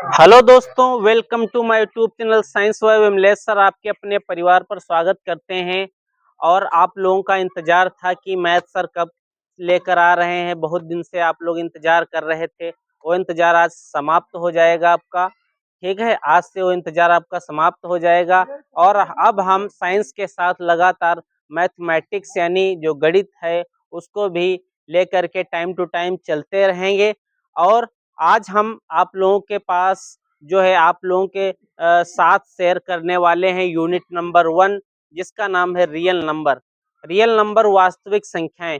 Hello दोस्तों, welcome to my YouTube channel science vibe Vimlesh sir आपके अपने परिवार पर स्वागत करते हैं। और आप लोगों का इंतजार था कि मैथ सर कब लेकर आ रहे हैं। बहुत दिन से आप लोग इंतजार कर रहे थे। वो इंतजार आज समाप्त हो जाएगा आपका। ठीक है, आज से वो इंतजार आपका समाप्त हो जाएगा। और अब हम साइंस के साथ लगातार मैथमेटिक्स यानी जो गणित है उसको भी लेकर के टाइम टू टाइम चलते रहेंगे। और आज हम आप लोगों के पास जो है आप लोगों के साथ शेयर करने वाले हैं यूनिट नंबर 1, जिसका नाम है रियल नंबर। रियल नंबर वास्तविक संख्याएं।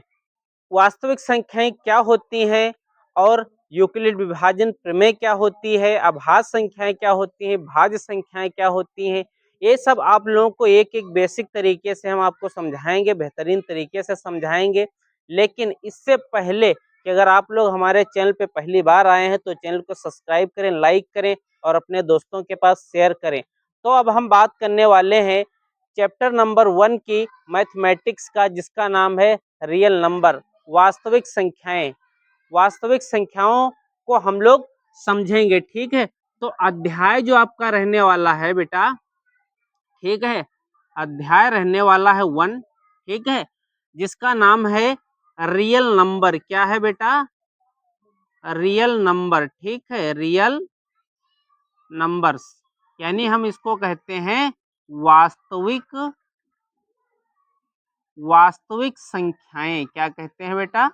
वास्तविक संख्याएं क्या होती हैं और यूक्लिड विभाजन प्रमेय क्या होती है, अभाज्य संख्याएं क्या होती हैं, भाज्य संख्याएं क्या होती हैं, ये सब आप लोगों को एक एक बेसिक तरीके से हम आपको समझाएंगे, बेहतरीन तरीके से समझाएंगे। लेकिन इससे पहले कि अगर आप लोग हमारे चैनल पे पहली बार आए हैं तो चैनल को सब्सक्राइब करें, लाइक करें और अपने दोस्तों के पास शेयर करें। तो अब हम बात करने वाले हैं चैप्टर नंबर 1 की मैथमेटिक्स का, जिसका नाम है रियल नंबर, वास्तविक संख्याएं। वास्तविक संख्याओं को हम लोग समझेंगे। ठीक है, तो अध्याय जो आपका रहने वाला है बेटा, ठीक है, अध्याय रहने वाला है 1। ठीक है, जिसका नाम है रियल नंबर। क्या है बेटा? Real number. ठीक है, रियल नंबर्स यानी हम इसको कहते हैं वास्तविक वास्तविक संख्याएं। क्या कहते हैं बेटा?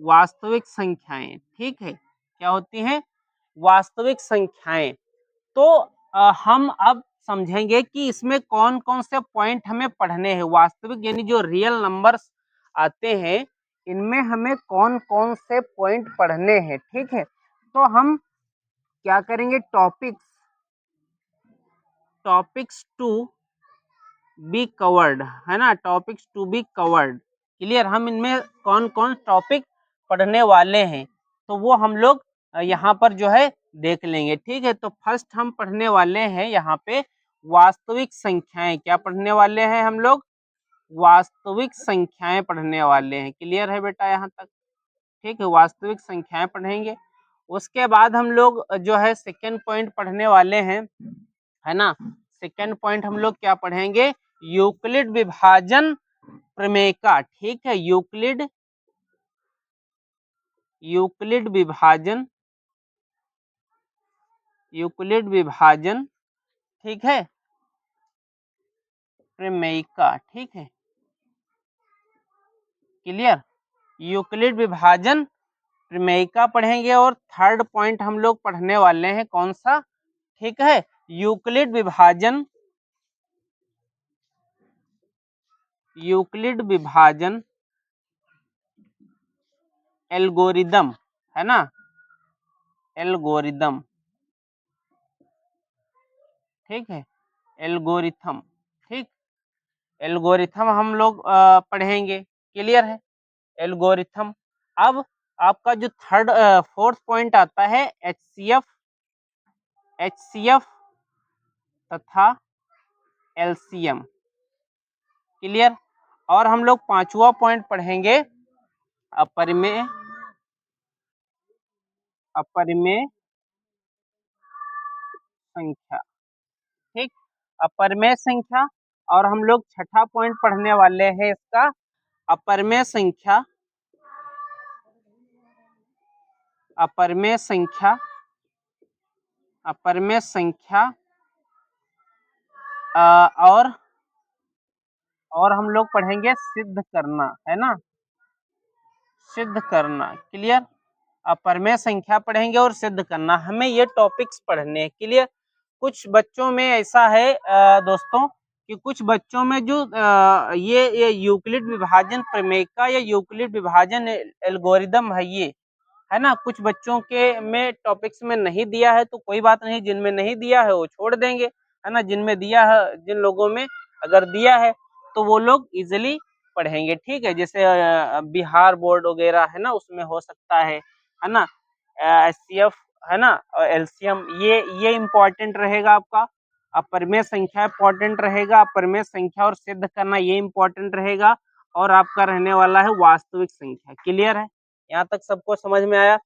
वास्तविक संख्याएं। ठीक है, क्या होती हैं? वास्तविक संख्याएं। तो हम अब समझेंगे कि इसमें कौन कौन से पॉइंट हमें पढ़ने हैं। वास्तविक यानी जो रियल नंबर्स आते हैं, इनमें हमें कौन कौन से पॉइंट पढ़ने हैं। ठीक है, तो हम क्या करेंगे? टॉपिक्स टू बी कवर्ड, है ना, topics to be covered. Clear? हम इनमें कौन कौन टॉपिक पढ़ने वाले हैं तो वो हम लोग यहाँ पर जो है देख लेंगे। ठीक है, तो फर्स्ट हम पढ़ने वाले हैं यहाँ पे वास्तविक संख्याएं। क्या पढ़ने वाले हैं हम लोग? वास्तविक संख्याएं पढ़ने वाले हैं। क्लियर है बेटा यहाँ तक? ठीक है, वास्तविक संख्याएं पढ़ेंगे। उसके बाद हम लोग जो है सेकेंड पॉइंट पढ़ने वाले हैं, है ना। सेकेंड पॉइंट हम लोग क्या पढ़ेंगे? यूक्लिड विभाजन प्रमेय का। ठीक है, यूक्लिड विभाजन, यूक्लिड विभाजन, ठीक है, प्रमेय का। ठीक है, क्लियर? यूक्लिड विभाजन प्रमेय का पढ़ेंगे। और थर्ड पॉइंट हम लोग पढ़ने वाले हैं कौन सा? ठीक है, यूक्लिड विभाजन, यूक्लिड विभाजन एल्गोरिदम, है ना, एल्गोरिदम। ठीक है, एल्गोरिथम। ठीक, एल्गोरिथम हम लोग पढ़ेंगे। क्लियर है? एल्गोरिथम। अब आपका जो थर्ड फोर्थ पॉइंट आता है एचसीएफ तथा एलसीएम। क्लियर? और हम लोग पांचवा पॉइंट पढ़ेंगे अपरिमेय, अपरिमेय संख्या। ठीक, अपरिमेय संख्या। और हम लोग छठा पॉइंट पढ़ने वाले हैं इसका अपरिमेय संख्या, अपरिमेय संख्या, अपरिमेय संख्या। और हम लोग पढ़ेंगे सिद्ध करना, है ना, सिद्ध करना। क्लियर? अपरिमेय संख्या पढ़ेंगे और सिद्ध करना, हमें ये टॉपिक्स पढ़ने हैं। क्लियर? कुछ बच्चों में ऐसा है दोस्तों कि कुछ बच्चों में जो ये यूक्लिड विभाजन प्रमेय का या यूक्लिड विभाजन एल्गोरिदम है, ये है ना, कुछ बच्चों के में टॉपिक्स में नहीं दिया है तो कोई बात नहीं, जिनमें नहीं दिया है वो छोड़ देंगे, है ना। जिनमें दिया है, जिन लोगों में अगर दिया है तो वो लोग इजिली पढ़ेंगे। ठीक है, जैसे बिहार बोर्ड वगैरह है ना, उसमें हो सकता है ना, एचसीएफ, है ना, और एलसीएम, ये इम्पोर्टेंट रहेगा आपका। अपरिमेय संख्या इम्पोर्टेंट रहेगा, अपरिमेय संख्या और सिद्ध करना ये इम्पोर्टेंट रहेगा। और आपका रहने वाला है वास्तविक संख्या। क्लियर है? यहाँ तक सबको समझ में आया?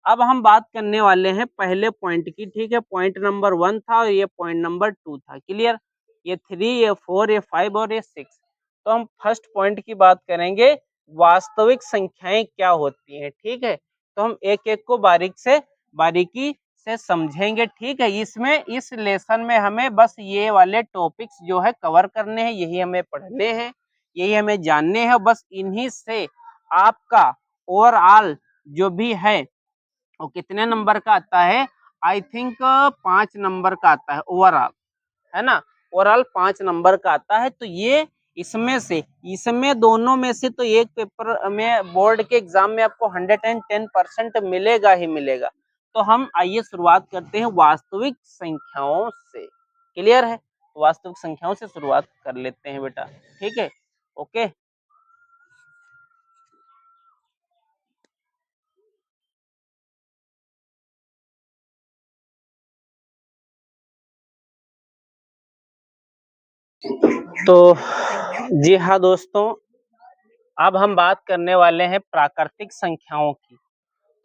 अब हम बात करने वाले हैं पहले पॉइंट की, ठीक है। पॉइंट नंबर 1 था और ये पॉइंट नंबर 2 था, क्लियर। ये 3, ये 4, ये 5 और ये 6। तो हम फर्स्ट पॉइंट की बात करेंगे, वास्तविक संख्याएं क्या होती हैं, ठीक है। तो हम एक एक को बारीकी से समझेंगे, ठीक है। इसमें इस लेसन में हमें बस ये वाले टॉपिक्स जो है कवर करने हैं, यही हमें पढ़ने हैं, यही हमें जानने हैं। बस इन्हीं से आपका ओवरऑल जो भी है वो कितने नंबर का आता है, आई थिंक 5 नंबर का आता है ओवरऑल, है ना। ओवरऑल 5 नंबर का आता है। तो ये इसमें दोनों में से तो एक पेपर में बोर्ड के एग्जाम में आपको 110% मिलेगा ही मिलेगा। तो हम आइए शुरुआत करते हैं वास्तविक संख्याओं से, क्लियर है। तो वास्तविक संख्याओं से शुरुआत कर लेते हैं बेटा, ठीक है, ओके। तो जी हाँ दोस्तों, अब हम बात करने वाले हैं प्राकृतिक संख्याओं की।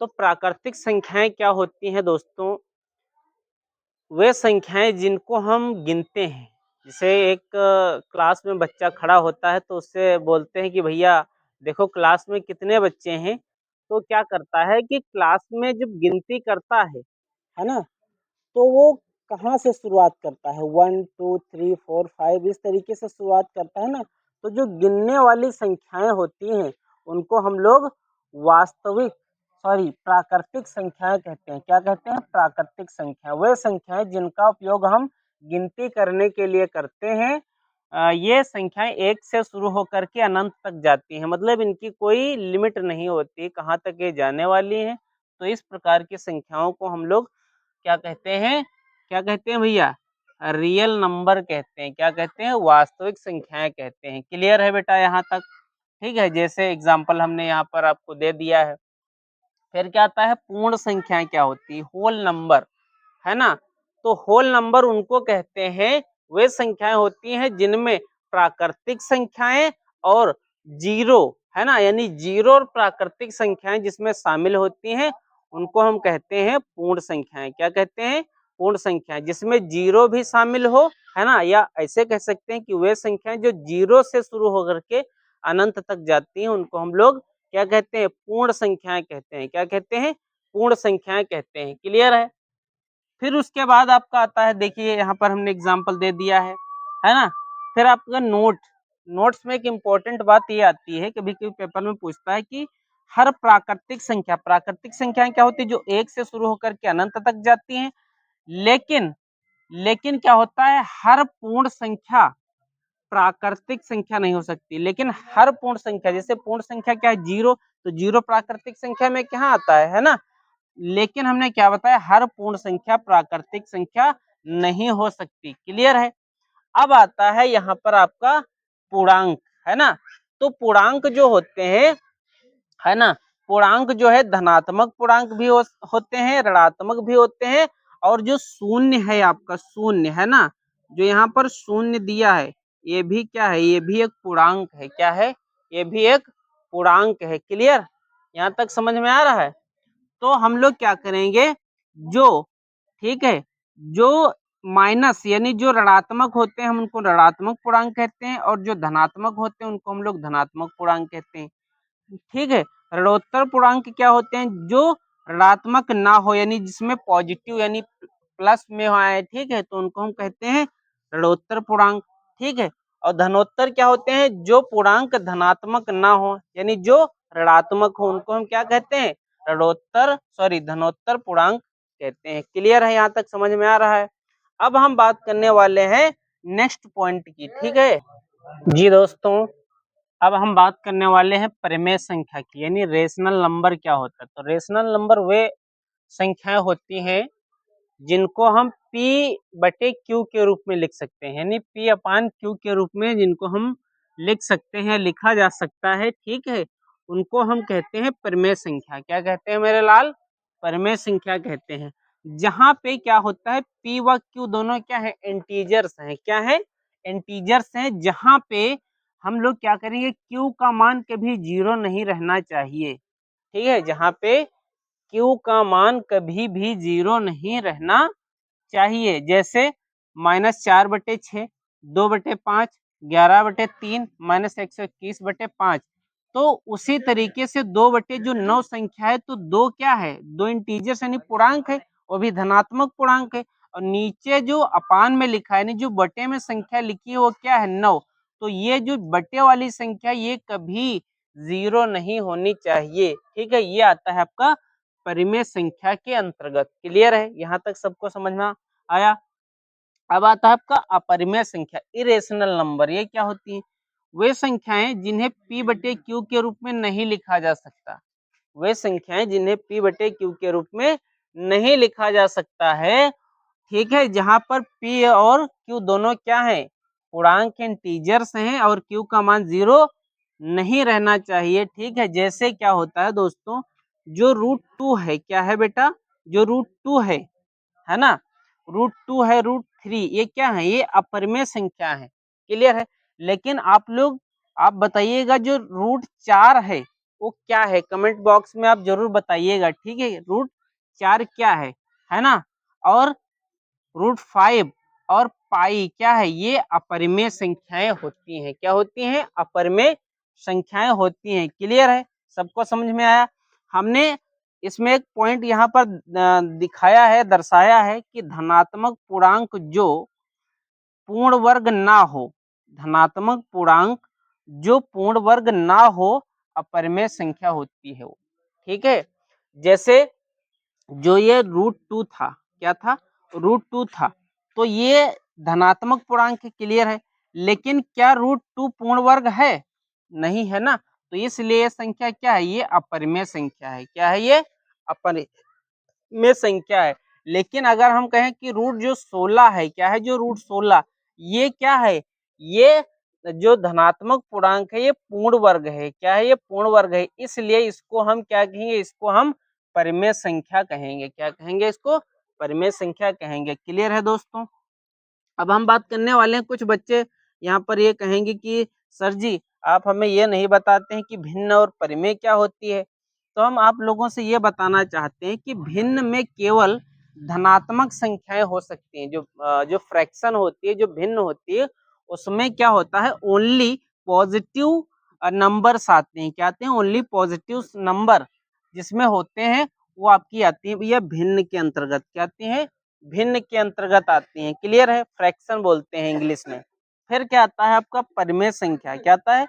तो प्राकृतिक संख्याएं क्या होती हैं दोस्तों, वे संख्याएं जिनको हम गिनते हैं। जैसे एक क्लास में बच्चा खड़ा होता है तो उससे बोलते हैं कि भैया देखो क्लास में कितने बच्चे हैं। तो क्या करता है कि क्लास में जब गिनती करता है ना, तो वो कहाँ से शुरुआत करता है, 1 2 3 4 5 इस तरीके से शुरुआत करता है ना। तो जो गिनने वाली संख्याएं होती हैं उनको हम लोग वास्तविक प्राकृतिक संख्याएं कहते हैं। क्या कहते हैं, प्राकृतिक संख्या। वे संख्याएं जिनका उपयोग हम गिनती करने के लिए करते हैं। ये संख्याएं एक से शुरू होकर के अनंत तक जाती हैं, मतलब इनकी कोई लिमिट नहीं होती कहाँ तक ये जाने वाली हैं। तो इस प्रकार की संख्याओं को हम लोग क्या कहते हैं, क्या कहते हैं भैया, रियल नंबर कहते हैं। क्या कहते हैं, वास्तविक संख्याएं कहते हैं। क्लियर है बेटा यहाँ तक, ठीक है। जैसे एग्जांपल हमने यहाँ पर आपको दे दिया है। फिर क्या आता है, पूर्ण संख्याएं क्या होती है, होल नंबर, है ना। तो होल नंबर उनको कहते हैं, वे संख्याएं होती हैं जिनमें प्राकृतिक संख्याएं और जीरो, है ना, यानी जीरो और प्राकृतिक संख्याएं जिसमें शामिल होती हैं उनको हम कहते हैं पूर्ण संख्याएं। क्या कहते हैं, पूर्ण संख्याएं, जिसमें जीरो भी शामिल हो, है ना। या ऐसे कह सकते हैं कि वे संख्याएं जो जीरो से शुरू होकर के अनंत तक जाती हैं उनको हम लोग क्या कहते हैं, पूर्ण संख्याएं कहते हैं। क्या कहते हैं, पूर्ण संख्याएं कहते हैं। क्लियर है। फिर उसके बाद आपका आता है, देखिए यहाँ पर हमने एग्जाम्पल दे दिया है ना। फिर आपका नोट्स में एक इम्पोर्टेंट बात ये आती है, कभी कभी पेपर में पूछता है कि हर प्राकृतिक संख्याएं क्या होती है, जो एक से शुरू होकर के अनंत तक जाती हैं। लेकिन लेकिन क्या होता है, हर पूर्ण संख्या प्राकृतिक संख्या नहीं हो सकती। लेकिन हर पूर्ण संख्या, जैसे पूर्ण संख्या क्या है, जीरो, तो जीरो प्राकृतिक संख्या में क्या आता है ना। लेकिन हमने क्या बताया, हर पूर्ण संख्या प्राकृतिक संख्या नहीं हो सकती। क्लियर है। अब आता है यहाँ पर आपका पूर्णांक, है ना। तो पूर्णांक जो होते हैं, है ना, पूर्णांक जो है धनात्मक पूर्णांक भी होते हैं, ऋणात्मक भी होते हैं। और जो शून्य है, आपका शून्य, है ना, जो यहाँ पर शून्य दिया है, ये भी क्या है, ये भी एक पूर्णांक है। क्या है, ये भी एक पूर्णांक है। क्लियर, यहाँ तक समझ में आ रहा है। तो हम लोग क्या करेंगे, जो, ठीक है, जो माइनस यानी जो ऋणात्मक होते हैं हम उनको ऋणात्मक पूर्णांक कहते हैं, और जो धनात्मक होते हैं उनको हम लोग धनात्मक पूर्णांक कहते हैं। ठीक है। ऋणोत्तर पूर्णांक क्या होते हैं, जो ऋणात्मक ना हो, यानी जिसमें पॉजिटिव यानी प्लस में आए, ठीक है, तो उनको हम कहते हैं ऋणोत्तर पूर्णांक। ठीक है। और धनोत्तर क्या होते हैं, जो पूर्णांक धनात्मक ना हो, यानी जो ऋणात्मक हो, उनको हम क्या कहते हैं, धनोत्तर पूर्णांक कहते हैं। क्लियर है, यहाँ तक समझ में आ रहा है। अब हम बात करने वाले हैं नेक्स्ट पॉइंट की, ठीक है जी दोस्तों। अब हम बात करने वाले हैं परिमेय संख्या की, यानी रेशनल नंबर क्या होता है। तो रेशनल नंबर वे संख्याएं होती हैं जिनको हम P बटे Q के रूप में लिख सकते हैं, यानी P अपान Q के रूप में जिनको हम लिख सकते हैं, लिखा जा सकता है, ठीक है। उनको हम कहते हैं परिमेय संख्या। क्या कहते हैं मेरे लाल, परिमेय संख्या कहते हैं। जहाँ पे क्या होता है, P व Q दोनों क्या है, इंटीजर्स हैं। क्या है, इंटीजर्स हैं। जहाँ पे हम लोग क्या करेंगे, Q का मान कभी जीरो नहीं रहना चाहिए, ठीक है। जहाँ पे Q का मान कभी भी 0 नहीं रहना चाहिए। जैसे -4/6, 2/5, 11/3, -121/5। तो उसी तरीके से 2/9 संख्या है, तो 2 क्या है, 2 इंटीजर्स यानी पूर्णांक है, वो भी धनात्मक पूर्णांक है। और नीचे जो अपान में लिखा है, यानी जो बटे में संख्या लिखी है वो क्या है, 9। तो ये जो बटे वाली संख्या ये कभी 0 नहीं होनी चाहिए। ठीक है, ये आता है आपका परिमेय संख्या के अंतर्गत। क्लियर है, यहाँ तक सबको समझ में आया। अब आता है आपका अपरिमेय संख्या, इरेशनल नंबर। ये क्या होती है, वे संख्याएं जिन्हें p/q के रूप में नहीं लिखा जा सकता। वे संख्याएं जिन्हें p/q के रूप में नहीं लिखा जा सकता है। ठीक है, जहां पर p और q दोनों क्या है, पूर्णांक इंटीजर्स हैं और q का मान 0 नहीं रहना चाहिए। ठीक है, जैसे क्या होता है दोस्तों, जो √2 है, क्या है बेटा, जो √2 है ना, √2 है, √3, ये क्या है, ये अपरिमेय संख्या है। क्लियर है। लेकिन आप बताइएगा जो √4 है वो क्या है, कमेंट बॉक्स में आप जरूर बताइएगा। ठीक है, √4 क्या है ना। और √5 और पाई क्या है, ये अपरिमेय संख्याएं होती हैं। क्या होती हैं, अपरिमेय संख्याएं होती हैं। क्लियर है, सबको समझ में आया। हमने इसमें एक पॉइंट यहाँ पर दिखाया है, दर्शाया है कि धनात्मक पूर्णांक जो पूर्ण वर्ग ना हो, धनात्मक पूर्णांक जो पूर्ण वर्ग ना हो, अपरिमेय संख्या होती है वो। ठीक है, जैसे जो ये √2 था, क्या था, √2 था, तो ये धनात्मक पूर्णांक क्लियर है। लेकिन क्या √2 पूर्ण वर्ग है, नहीं है ना। तो इसलिए ये संख्या क्या है, ये अपरिमेय संख्या है। क्या है, ये अपरिमेय संख्या है। लेकिन अगर हम कहें कि रूट जो 16 है, क्या है, जो √16, ये क्या है, ये जो धनात्मक पूर्णांक है ये पूर्ण वर्ग है। क्या है, ये पूर्ण वर्ग है, इसलिए इसको हम क्या कहेंगे, इसको हम परिमेय संख्या कहेंगे। क्या कहेंगे, इसको परिमेय संख्या कहेंगे। क्लियर है दोस्तों। अब हम बात करने वाले हैं, कुछ बच्चे यहाँ पर ये कहेंगे कि सर जी आप हमें ये नहीं बताते हैं कि भिन्न और परिमेय क्या होती है। तो हम आप लोगों से ये बताना चाहते हैं कि भिन्न में केवल धनात्मक संख्याएं हो सकती हैं। जो फ्रैक्शन होती है, जो भिन्न होती है, उसमें क्या होता है, ओनली पॉजिटिव नंबर्स आते हैं। क्या आते हैं, ओनली पॉजिटिव नंबर जिसमें होते हैं वो आपकी आती है भैया भिन्न के अंतर्गत। क्या आती हैं, भिन्न के अंतर्गत आती हैं। क्लियर है, फ्रैक्शन बोलते हैं इंग्लिश में। फिर क्या आता है आपका परिमेय संख्या। क्या आता है,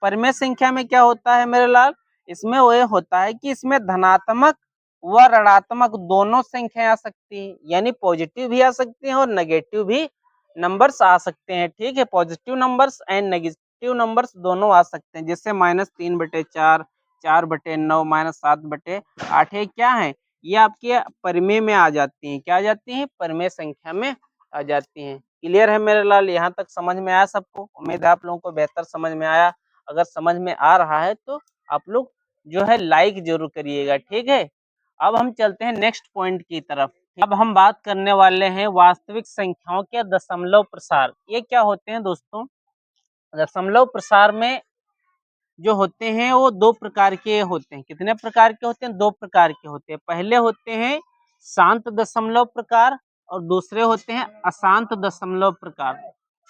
परिमेय संख्या में क्या होता है मेरे लाल, इसमें वो होता है कि इसमें धनात्मक व ऋणात्मक दोनों संख्याएं आ सकती हैं, यानी पॉजिटिव भी आ सकती हैं और नेगेटिव भी नंबर्स आ सकते हैं। ठीक है, positive numbers and negative numbers दोनों आ सकते हैं। जैसे -3/4, 4/9, -7/8, ये क्या है, ये आपके परिमेय में आ जाती हैं। क्या आ जाती हैं, परिमेय संख्या में आ जाती हैं। क्लियर है मेरे लाल, यहाँ तक समझ में आया सबको। उम्मीद है आप लोगों को बेहतर समझ में आया। अगर समझ में आ रहा है तो आप लोग जो है लाइक जरूर करिएगा। ठीक है, अब हम चलते हैं नेक्स्ट पॉइंट की तरफ। अब हम बात करने वाले हैं वास्तविक संख्याओं के दशमलव प्रसार। ये क्या होते हैं दोस्तों, दशमलव प्रसार में जो होते हैं वो दो प्रकार के होते हैं। कितने प्रकार के होते हैं, दो प्रकार के होते हैं। पहले होते हैं शांत दशमलव प्रकार और दूसरे होते हैं अशांत दशमलव प्रकार।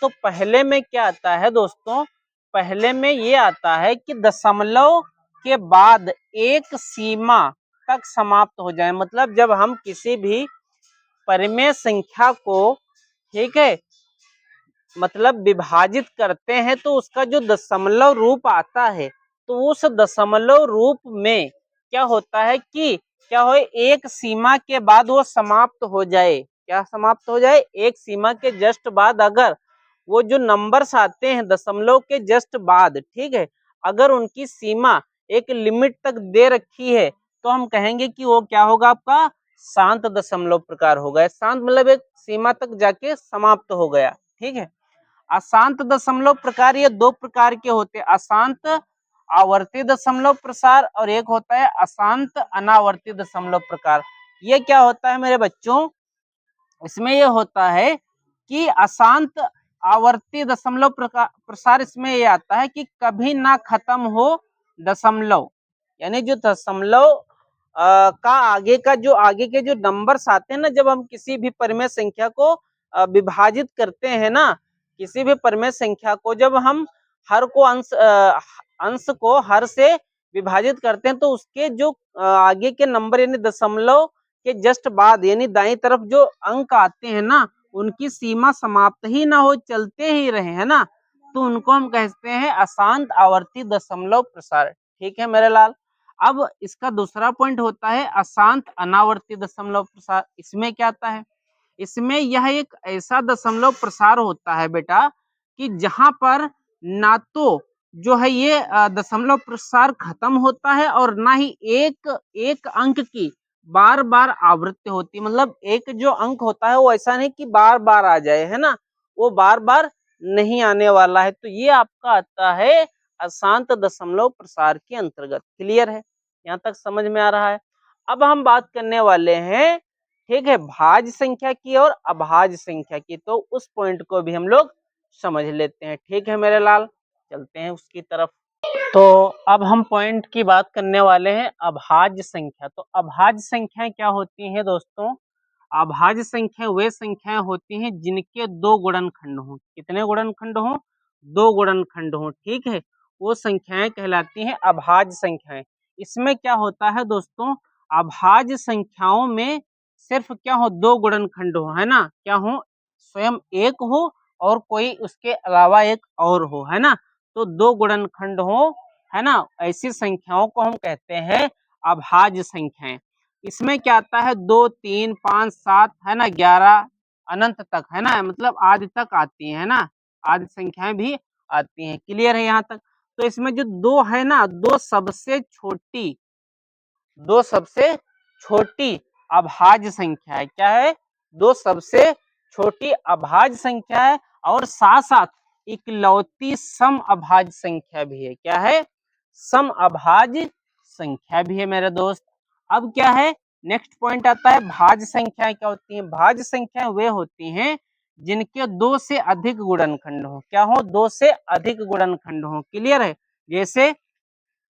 तो पहले में क्या आता है दोस्तों, पहले में ये आता है कि दशमलव के बाद एक सीमा तक समाप्त हो जाए। मतलब जब हम किसी भी परिमेय संख्या को, ठीक है, मतलब विभाजित करते हैं तो उसका जो दशमलव रूप आता है, तो उस दशमलव रूप में क्या होता है कि क्या हो, एक सीमा के बाद वो समाप्त हो जाए। क्या समाप्त हो जाए, एक सीमा के जस्ट बाद अगर वो जो नंबर्स आते हैं दशमलव के जस्ट बाद, ठीक है, अगर उनकी सीमा एक लिमिट तक दे रखी है तो हम कहेंगे कि वो क्या होगा, आपका शांत दशमलव प्रकार होगा। शांत मतलब एक सीमा तक जाके समाप्त हो गया। ठीक है, अशांत दशमलव प्रकार ये दो प्रकार के होते हैं, अशांत आवर्ती दशमलव प्रसार और एक होता है अशांत अनावर्ती दशमलव प्रकार। ये क्या होता है मेरे बच्चों, इसमें ये होता है कि अशांत आवर्ती दशमलव प्रसार, इसमें ये आता है कि कभी ना खत्म हो दशमलव, यानी जो दशमलव का आगे के जो नंबर्स आते हैं ना, जब हम किसी भी परिमेय संख्या को विभाजित करते हैं ना, किसी भी परिमेय संख्या को जब हम अंश को हर से विभाजित करते हैं, तो उसके जो आगे के नंबर यानी दशमलव के जस्ट बाद यानी दाईं तरफ जो अंक आते हैं ना, उनकी सीमा समाप्त ही ना हो, चलते ही रहे, है ना, तो उनको हम कहते हैं अशांत आवर्ती दशमलव प्रसार। ठीक है मेरे लाल। अब इसका दूसरा पॉइंट होता है अशांत अनावर्ती दशमलव प्रसार। इसमें क्या आता है, इसमें यह एक ऐसा दशमलव प्रसार होता है बेटा कि जहां पर ना तो जो है ये दशमलव प्रसार खत्म होता है और ना ही एक एक अंक की बार बार आवृत्ति होती, मतलब एक जो अंक होता है वो ऐसा नहीं कि बार बार आ जाए, है ना, वो बार बार नहीं आने वाला है। तो ये आपका आता है अशांत दशमलव प्रसार के अंतर्गत। क्लियर है, यहाँ तक समझ में आ रहा है। अब हम बात करने वाले हैं, ठीक है, भाज्य संख्या की और अभाज्य संख्या की, तो उस पॉइंट को भी हम लोग समझ लेते हैं। ठीक है मेरे लाल, चलते हैं उसकी तरफ। तो अब हम पॉइंट की बात करने वाले हैं अभाज्य संख्या। तो अभाज्य संख्याएं क्या होती हैं दोस्तों? अभाज्य संख्या वे संख्याएं होती हैं जिनके दो गुणनखंड हों। कितने गुणनखंड हों? दो गुणनखंड हों, ठीक है, वो संख्याएं कहलाती हैं अभाज्य संख्याएं। इसमें क्या होता है दोस्तों, अभाज्य संख्याओं में सिर्फ क्या हो, दो गुणनखंड हो, है ना, क्या हो, स्वयं एक हो और कोई उसके अलावा एक और हो, है ना, तो दो गुणनखंड हो, है ना, ऐसी संख्याओं को हम कहते हैं अभाज्य संख्याएं। इसमें क्या आता है, 2, 3, 5, 7, है ना, 11 अनंत तक, है ना, मतलब आदि तक आती है ना, आदि संख्याएं भी आती हैं। क्लियर है यहाँ तक? तो इसमें जो दो है ना, दो सबसे छोटी अभाज्य संख्या है। क्या है? दो सबसे छोटी अभाज्य संख्या है और साथ साथ इकलौती सम अभाज्य संख्या भी है। क्या है? सम अभाज्य संख्या भी है मेरे दोस्त। अब क्या है, नेक्स्ट पॉइंट आता है भाज्य संख्याएं क्या होती हैं। भाज्य संख्याएं वे होती हैं जिनके दो से अधिक गुणनखंड हो। क्या हो? दो से अधिक गुणनखंड हो। क्लियर है? जैसे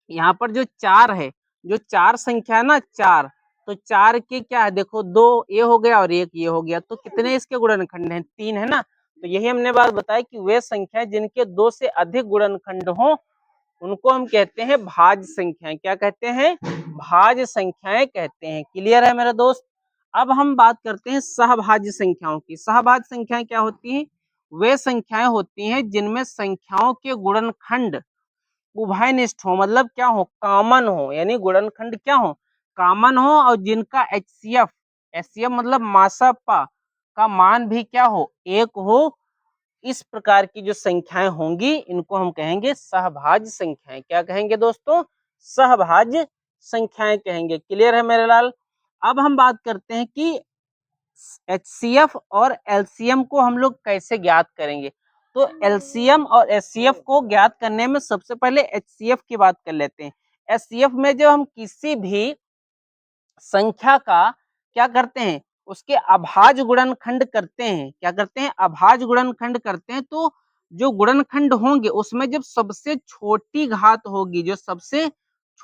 यहाँ पर जो चार है, जो चार संख्या है ना, चार, तो चार के क्या है, देखो, दो ये हो गया और एक ये हो गया, तो कितने इसके गुणनखंड हैं? तीन, है ना। तो यही हमने बात बताई कि वे संख्याएं जिनके दो से अधिक गुणनखंड हो उनको हम कहते हैं भाज्य संख्याएं। क्या कहते हैं? भाज्य संख्याएं कहते हैं। क्लियर है मेरे दोस्त? अब हम बात करते हैं सहभाज्य संख्याओं की। सहभाज्य संख्याएं क्या होती हैं? वे संख्याएं होती हैं जिनमें संख्याओं के गुणनखंड उभयनिष्ठ हो, मतलब क्या हो, कॉमन हो, यानी गुणनखंड क्या हो, कॉमन हो, और जिनका एचसीएफ मतलब मासापा का मान भी क्या हो, एक हो। इस प्रकार की जो संख्याएं होंगी इनको हम कहेंगे सहभाज्य संख्याएं। क्या कहेंगे दोस्तों? सहभाज्य संख्याएं कहेंगे। क्लियर है मेरे लाल? अब हम बात करते हैं कि एचसीएफ और एलसीएम को हम लोग कैसे ज्ञात करेंगे। तो एलसीएम और एचसीएफ को ज्ञात करने में सबसे पहले एचसीएफ की बात कर लेते हैं। एचसीएफ में जब हम किसी भी संख्या का क्या करते हैं, उसके अभाज्य गुणनखंड करते हैं। क्या करते हैं? अभाज्य गुणनखंड करते हैं। तो जो गुणनखंड होंगे उसमें जब सबसे छोटी घात होगी, जो सबसे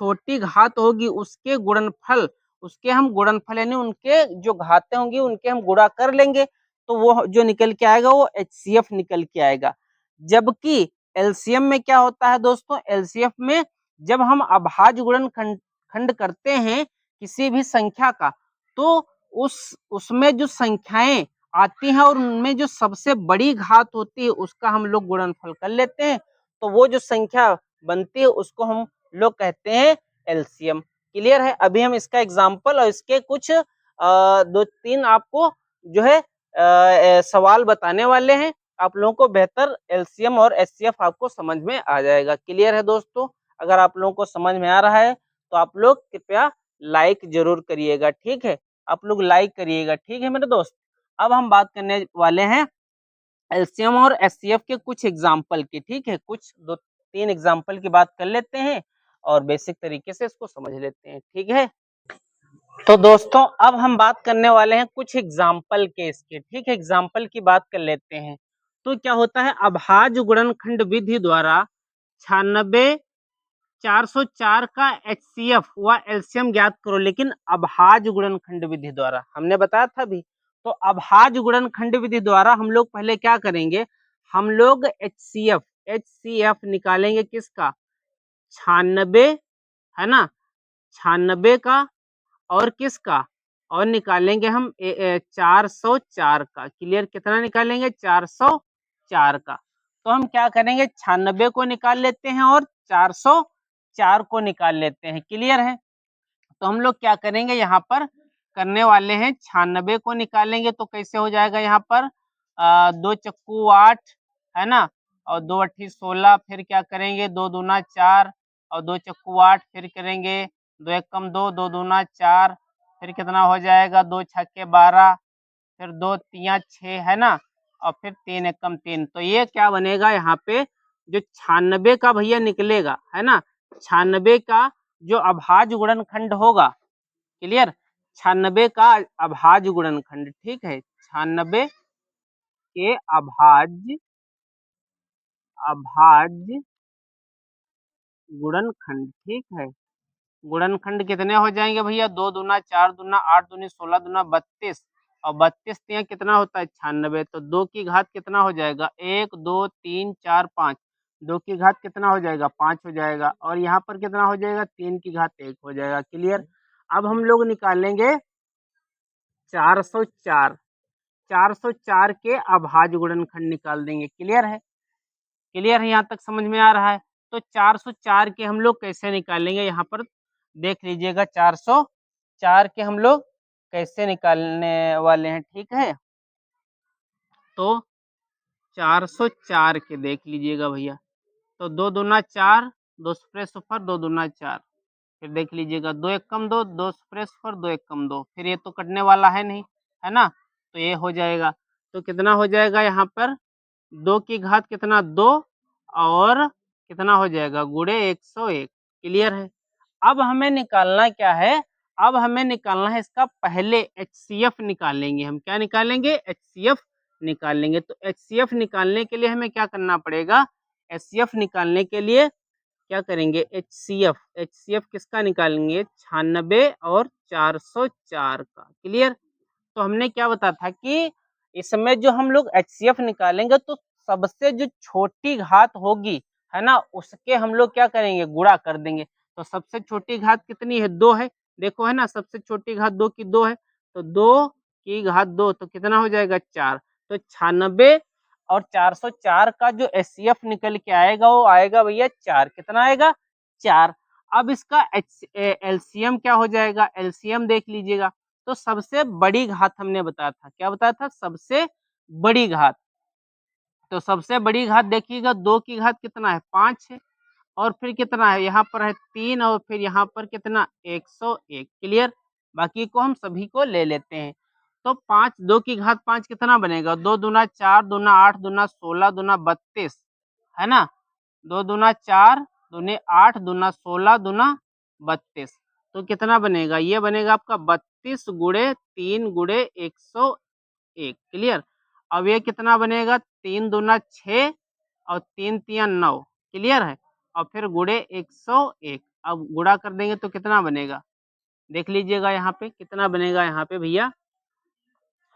छोटी घात होगी उसके गुणनफल, उसके हम गुणनफल यानी उनके जो घातें होंगी उनके हम गुणा कर लेंगे, तो वो जो निकल के आएगा वो एचसीएफ निकल के आएगा। जबकि एलसीएम में क्या होता है दोस्तों, एलसीएफ में जब हम अभाज्य गुणनखंड करते हैं किसी भी संख्या का, तो उसमें जो संख्याएं आती हैं और उनमें जो सबसे बड़ी घात होती है उसका हम लोग गुणनफल कर लेते हैं, तो वो जो संख्या बनती है उसको हम लोग कहते हैं एलसीएम। क्लियर है? अभी हम इसका एग्जाम्पल और इसके कुछ दो तीन आपको जो है सवाल बताने वाले हैं। आप लोगों को बेहतर एलसीएम और एचसीएफ आपको समझ में आ जाएगा। क्लियर है दोस्तों? अगर आप लोगों को समझ में आ रहा है तो आप लोग कृपया लाइक जरूर करिएगा। ठीक है, आप लोग लाइक करिएगा। ठीक है मेरे दोस्त? अब हम बात करने वाले हैं एलसीएम और एचसीएफ के कुछ एग्जाम्पल की। ठीक है, कुछ दो तीन एग्जाम्पल की बात कर लेते हैं और बेसिक तरीके से इसको समझ लेते हैं। ठीक है, तो दोस्तों अब हम बात करने वाले हैं कुछ एग्जाम्पल के इसके। ठीक है, एग्जाम्पल की बात कर लेते हैं। तो क्या होता है, अभाज्य गुणनखंड विधि द्वारा 96 404 का HCF व एलसीएम ज्ञात करो, लेकिन अभाज्य गुणनखंड विधि द्वारा। हमने बताया था भी। तो अभाज्य गुणनखंड विधि द्वारा हम लोग पहले क्या करेंगे, हम लोग HCF निकालेंगे किसका, 96, है ना, 96 का, और किसका, और निकालेंगे हम 404 का। क्लियर, कितना निकालेंगे, 404 का। तो हम क्या करेंगे, 96 को निकाल लेते हैं और 404 को निकाल लेते हैं। क्लियर है। तो हम लोग क्या करेंगे, यहाँ पर करने वाले हैं, 96 को निकालेंगे तो कैसे हो जाएगा, यहाँ पर 2 चक्कू 8, है ना, और 2 अट्ठी 16, फिर क्या करेंगे, 2 दूना 4 और 2 चक्कू 8, फिर करेंगे 2 एक कम 2, 2 दूना 4, फिर कितना हो जाएगा, 2 छक्के 12, फिर 2 तिया 6, है ना, और फिर 3 एक कम 3। तो ये क्या बनेगा, यहाँ पे जो 96 का भैया निकलेगा, है ना, 96 का जो अभाज्य गुणनखंड होगा। क्लियर, 96 का अभाज्य गुणनखंड, ठीक है, 96 के अभाज्य गुणनखंड, ठीक है। गुणनखंड कितने हो जाएंगे भैया, 2 दूना 4 दूना 8 दूनी 16 दूना 32, और 32 तिया कितना होता है, 96। तो 2 की घात कितना हो जाएगा, 1 2 3 4 5, 2 की घात कितना हो जाएगा, 5 हो जाएगा, और यहाँ पर कितना हो जाएगा, 3 की घात 1 हो जाएगा। क्लियर। अब हम लोग निकालेंगे 404, 404 के अभाज्य गुणनखंड निकाल देंगे। क्लियर है, क्लियर है, यहाँ तक समझ में आ रहा है। तो 404 के हम लोग कैसे निकालेंगे, यहाँ पर देख लीजिएगा, 404 के हम लोग कैसे निकालने वाले हैं, ठीक है। तो 404 के देख लीजिएगा भैया, तो 2 दूना 4, 2 सफरे सफर, 2 दूना 4, फिर देख लीजिएगा 2 एक कम 2, 2 सफरे सफर, 2 एक कम 2, फिर ये तो कटने वाला है नहीं, है ना, तो ये हो जाएगा। तो कितना हो जाएगा, यहाँ पर 2 की घात कितना, 2, और कितना हो जाएगा, गुणे 101। क्लियर है। अब हमें निकालना क्या है, अब हमें निकालना है इसका पहले HCF निकालेंगे हम। क्या निकालेंगे, HCF निकालेंगे। तो HCF निकालने के लिए हमें क्या करना पड़ेगा, HCF निकालने के लिए क्या करेंगे, HCF किसका निकालेंगे, 96 और 404 का। क्लियर। तो हमने क्या बताया था कि इसमें जो हम लोग HCF निकालेंगे तो सबसे जो छोटी घात होगी, है ना, उसके हम लोग क्या करेंगे, गुणा कर देंगे। तो सबसे छोटी घात कितनी है, 2 है, देखो, है ना, सबसे छोटी घात 2 की 2 है, तो 2 की घात 2, तो कितना हो जाएगा, 4। तो 96 और 404 का जो HCF निकल के आएगा वो आएगा भैया 4। कितना आएगा, 4। अब इसका LCM क्या हो जाएगा, LCM देख लीजिएगा। तो सबसे बड़ी घात हमने बताया था, क्या बताया था, सबसे बड़ी घात। तो सबसे बड़ी घात देखिएगा, 2 की घात कितना है, 5 है, और फिर कितना है, यहाँ पर है 3, और फिर यहाँ पर कितना, 101। क्लियर। बाकी को हम सभी को ले लेते हैं। तो 5, 2 की घात 5 कितना बनेगा, 2 दूना 4 दूना 8 दूना 16 दूना 32, है ना, 2 दूना 4 दूने 8 दूना 16 दूना 32। तो कितना बनेगा, ये बनेगा आपका 32 गुणे 3 गुणे 101। क्लियर। अब ये कितना बनेगा, 3 दूना 6 और 3 तिया 9। क्लियर है। और फिर गुणे 101। अब गुणा कर देंगे तो कितना बनेगा, देख लीजिएगा यहाँ पे कितना बनेगा, यहाँ पे भैया,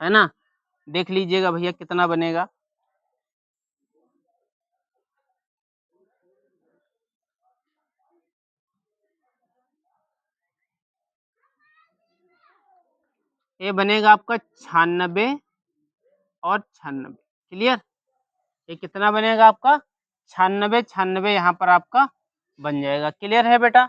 है ना, देख लीजिएगा भैया कितना बनेगा। ये बनेगा आपका 96 और 96। क्लियर। ये कितना बनेगा आपका, 96, 96 यहाँ पर आपका बन जाएगा। क्लियर है बेटा।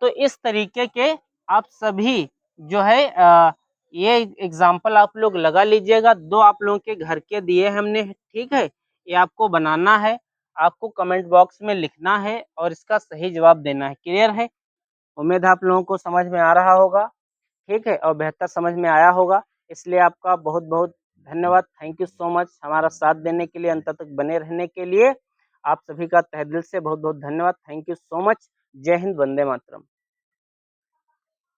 तो इस तरीके के आप सभी जो है ये एग्जाम्पल आप लोग लगा लीजिएगा। 2 आप लोगों के घर के दिए हमने, ठीक है। ये आपको बनाना है, आपको कमेंट बॉक्स में लिखना है और इसका सही जवाब देना है। क्लियर है। उम्मीद है आप लोगों को समझ में आ रहा होगा, ठीक है, और बेहतर समझ में आया होगा। इसलिए आपका बहुत बहुत धन्यवाद। थैंक यू सो मच हमारा साथ देने के लिए, अंत तक बने रहने के लिए। आप सभी का तहे दिल से बहुत बहुत धन्यवाद। Thank you so much. जय हिंद, वंदे मातरम।